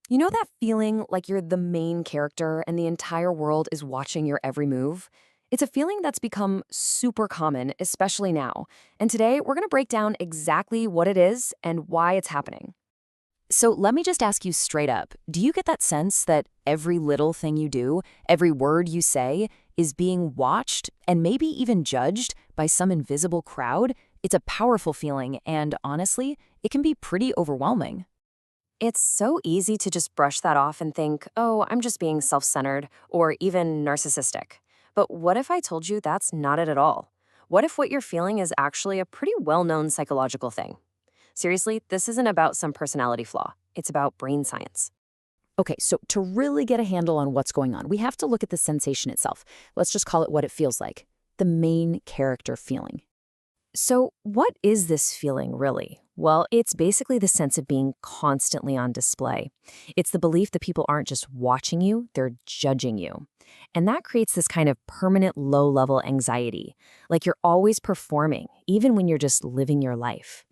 You know that feeling like you're the main character and the entire world is watching your every move? It's a feeling that's become super common, especially now. And today, we're going to break down exactly what it is and why it's happening. So let me just ask you straight up, do you get that sense that every little thing you do, every word you say, is being watched and maybe even judged by some invisible crowd? It's a powerful feeling, and honestly, it can be pretty overwhelming. It's so easy to just brush that off and think, oh, I'm just being self centered or even narcissistic. But what if I told you that's not it at all? What if what you're feeling is actually a pretty well known psychological thing? Seriously, this isn't about some personality flaw, it's about brain science. Okay, so to really get a handle on what's going on, we have to look at the sensation itself. Let's just call it what it feels like, the main character feeling. So, what is this feeling really? Well, it's basically the sense of being constantly on display. It's the belief that people aren't just watching you, they're judging you. And that creates this kind of permanent low level anxiety, like you're always performing, even when you're just living your life.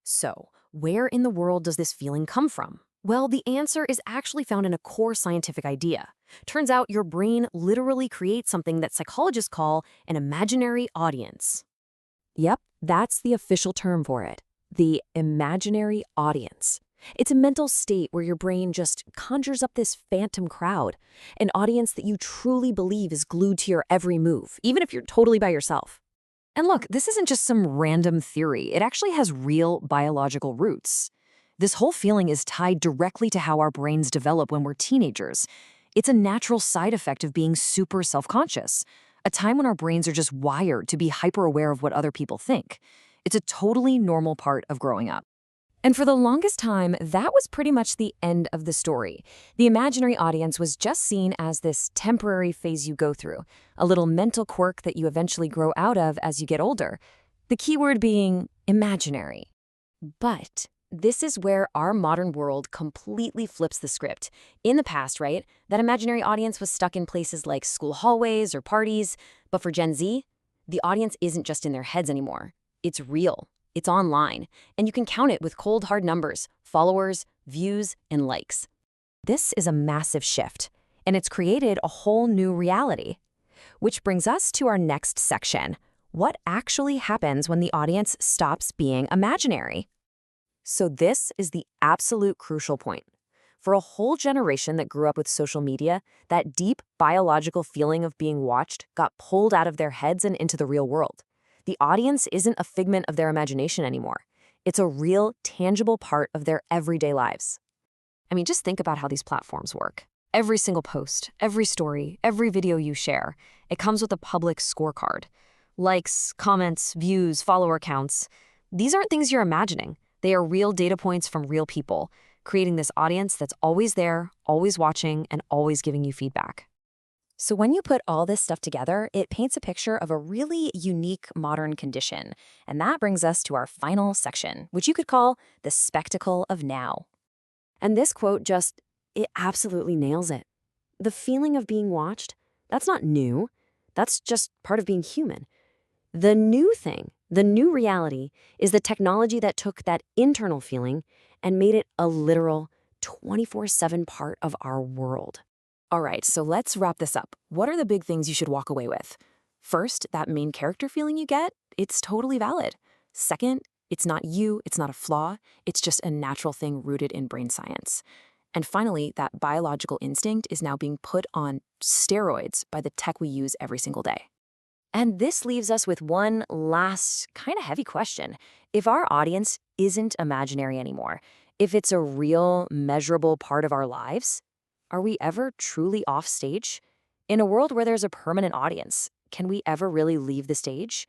So, where in the world does this feeling come from? Well, the answer is actually found in a core scientific idea. Turns out your brain literally creates something that psychologists call an imaginary audience. Yep, that's the official term for it, the imaginary audience. It's a mental state where your brain just conjures up this phantom crowd, an audience that you truly believe is glued to your every move, even if you're totally by yourself. And look, this isn't just some random theory. It actually has real biological roots. This whole feeling is tied directly to how our brains develop when we're teenagers. It's a natural side effect of being super self-conscious, a time when our brains are just wired to be hyper-aware of what other people think. It's a totally normal part of growing up. And for the longest time, that was pretty much the end of the story. The imaginary audience was just seen as this temporary phase you go through, a little mental quirk that you eventually grow out of as you get older. The key word being imaginary. But this is where our modern world completely flips the script. In the past, right, that imaginary audience was stuck in places like school hallways or parties. But for Gen Z, the audience isn't just in their heads anymore. It's real. It's online, and you can count it with cold, hard numbers, followers, views, and likes. This is a massive shift, and it's created a whole new reality. Which brings us to our next section. What actually happens when the audience stops being imaginary? So this is the absolute crucial point. For a whole generation that grew up with social media, that deep biological feeling of being watched got pulled out of their heads and into the real world. The audience isn't a figment of their imagination anymore. It's a real, tangible part of their everyday lives. I mean, just think about how these platforms work. Every single post, every story, every video you share, it comes with a public scorecard. Likes, comments, views, follower counts. These aren't things you're imagining. They are real data points from real people, creating this audience that's always there, always watching, and always giving you feedback. So when you put all this stuff together, it paints a picture of a really unique modern condition. And that brings us to our final section, which you could call the spectacle of now. And this quote it absolutely nails it. The feeling of being watched, that's not new. That's just part of being human. The new thing, the new reality, is the technology that took that internal feeling and made it a literal 24/7 part of our world. All right, so let's wrap this up. What are the big things you should walk away with? First, that main character feeling you get, it's totally valid. Second, it's not you, it's not a flaw, it's just a natural thing rooted in brain science. And finally, that biological instinct is now being put on steroids by the tech we use every single day. And this leaves us with one last kind of heavy question. If our audience isn't imaginary anymore, if it's a real, measurable part of our lives, are we ever truly off stage? In a world where there's a permanent audience, can we ever really leave the stage?